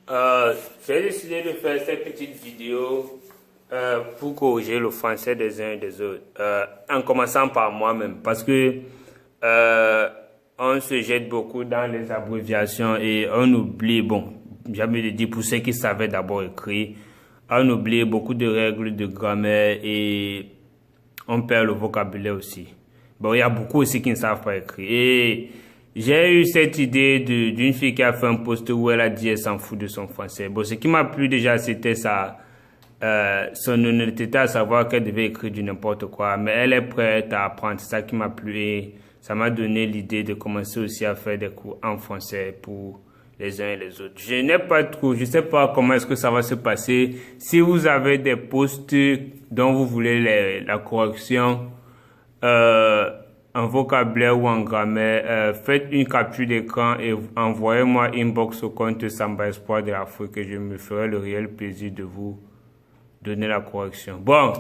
J'ai décidé de faire cette petite vidéo pour corriger le français des uns et des autres, en commençant par moi-même, parce que on se jette beaucoup dans les abréviations et on oublie, bon, j'avais de dire pour ceux qui savaient d'abord écrire, on oublie beaucoup de règles de grammaire et on perd le vocabulaire aussi. Bon, il y a beaucoup aussi qui ne savent pas écrire. Et j'ai eu cette idée d'une fille qui a fait un post où elle a dit elle s'en fout de son français. Bon, ce qui m'a plu déjà, c'était son honnêteté, à savoir qu'elle devait écrire du n'importe quoi. Mais elle est prête à apprendre. C'est ça qui m'a plu et ça m'a donné l'idée de commencer aussi à faire des cours en français pour les uns et les autres. Je sais pas comment est-ce que ça va se passer. Si vous avez des posts dont vous voulez la correction, en vocabulaire ou en grammaire, faites une capture d'écran et envoyez-moi inbox au compte Samba Espoir de l'Afrique et je me ferai le réel plaisir de vous donner la correction. Bon,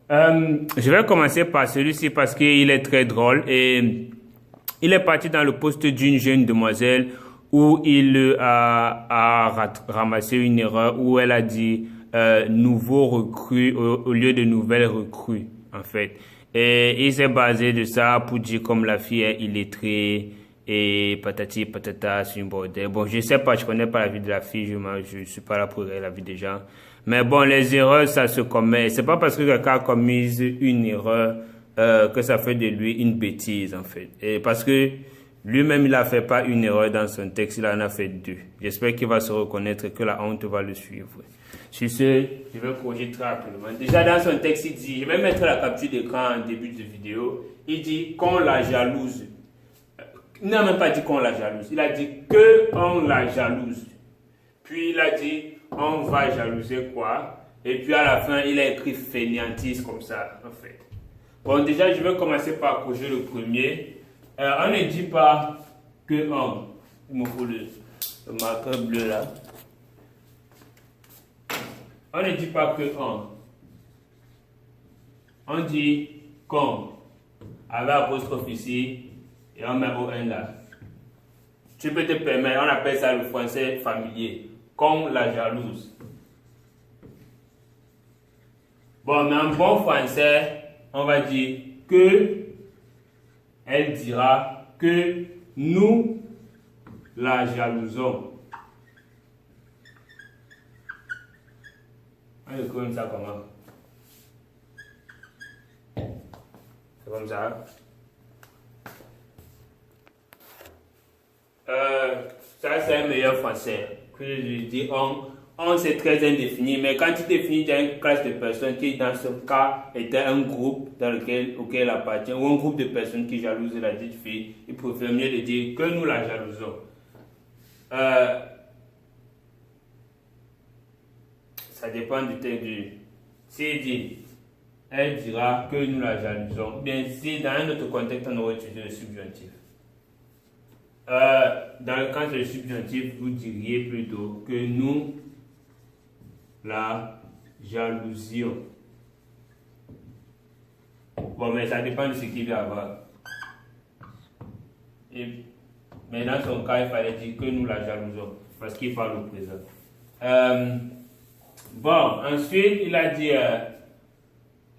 je vais commencer par celui-ci parce qu'il est très drôle et il est parti dans le post d'une jeune demoiselle où il a ramassé une erreur où elle a dit nouveau recrue au lieu de nouvelle recrue en fait. Et il s'est basé de ça pour dire comme la fille est illettrée et patati patata sur une bordel. Bon, je sais pas, je connais pas la vie de la fille, je suis pas là pour regarder la vie des gens. Mais bon, les erreurs, ça se commet. C'est pas parce que quelqu'un a commis une erreur que ça fait de lui une bêtise en fait. Et parce que lui-même, il a fait pas une erreur dans son texte, il en a fait deux. J'espère qu'il va se reconnaître et que la honte va le suivre. Sur ce, je vais corriger très rapidement. Déjà, dans son texte, il dit, je vais mettre la capture d'écran en début de vidéo, il dit qu'on la jalouse. Il n'a même pas dit qu'on la jalouse, il a dit que on la jalouse. Puis il a dit, on va jalouser quoi? Et puis à la fin, il a écrit fainéantise comme ça, en fait. Bon, déjà, je vais commencer par corriger le premier. On ne dit pas que on. Il me faut le marqueur bleu là. On ne dit pas que on. On dit qu'on. Avec apostrophe ici. Et on met ON là. Tu peux te permettre, on appelle ça le français familier. Comme la jalouse. Bon, mais en bon français, on va dire que. Elle dira que nous la jalousons. On écrit comme ça comment? C'est comme ça. Ça c'est un meilleur français. Que je dis on c'est très indéfini, mais quand tu définis une classe de personnes qui dans ce cas était un groupe auquel elle appartient, ou un groupe de personnes qui jalousent la dite fille, il préfère mieux de dire que nous la jalousons. Ça dépend du texte. S'il dit, elle dira que nous la jalousons, bien si dans un autre contexte on aurait utilisé le subjonctif. Dans le cas du subjonctif, vous diriez plutôt que nous la jalousion. Bon, mais ça dépend de ce qu'il veut avoir. Mais dans son cas, il fallait dire que nous la jalousons, parce qu'il parle au présent. Bon, ensuite, il a dit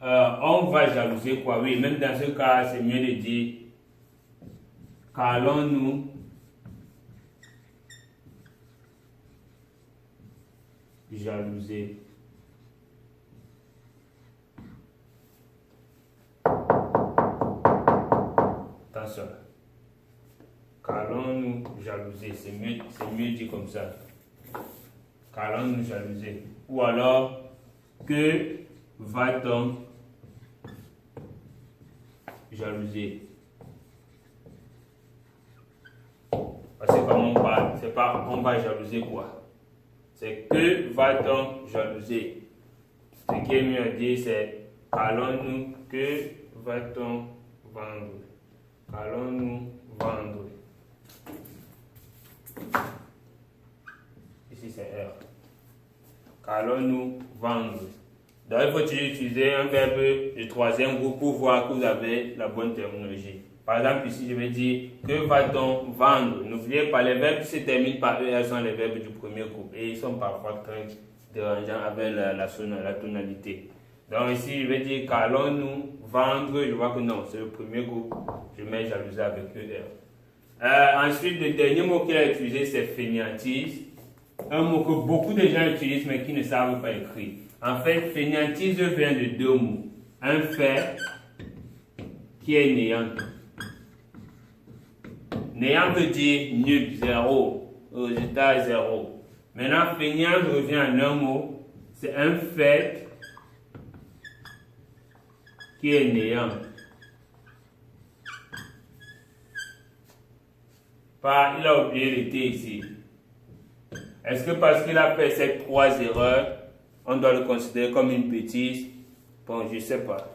on va jalouser quoi? Oui, même dans ce cas, c'est mieux de dire qu'allons-nous jalouser. Attention. Qu'allons-nous jalouser? C'est mieux dit comme ça. Qu'allons-nous jalouser? Ou alors, que va-t-on jalouser? Parce que comme on parle, c'est pas on va jalouser quoi? C'est que va-t-on jalouser? Ce qui est mieux à dire, c'est qu'allons-nous, que va-t-on vendre? Qu'allons-nous vendre? Ici c'est R. Qu'allons-nous vendre? Donc, il faut utiliser un verbe de troisième groupe pour voir que vous avez la bonne terminologie. Par exemple, ici, je vais dire que va-t-on vendre. N'oubliez pas, les verbes qui se terminent par ER sont les verbes du premier groupe et ils sont parfois très dérangeants avec la tonalité. Donc, ici, je vais dire qu'allons-nous vendre. Je vois que non, c'est le premier groupe. Je mets jalousie avec ER. Ensuite, le dernier mot qu'il a utilisé, c'est fainéantise. Un mot que beaucoup de gens utilisent mais qui ne savent pas écrire. En fait, fainéantise vient de deux mots. Un fait qui est néant. Néant veut dire nul, zéro, résultat zéro. Maintenant, fainéant revient en un mot. C'est un fait qui est néant. Il a oublié le T ici. Est-ce que parce qu'il a fait ces trois erreurs, on doit le considérer comme une bêtise? Bon, je ne sais pas.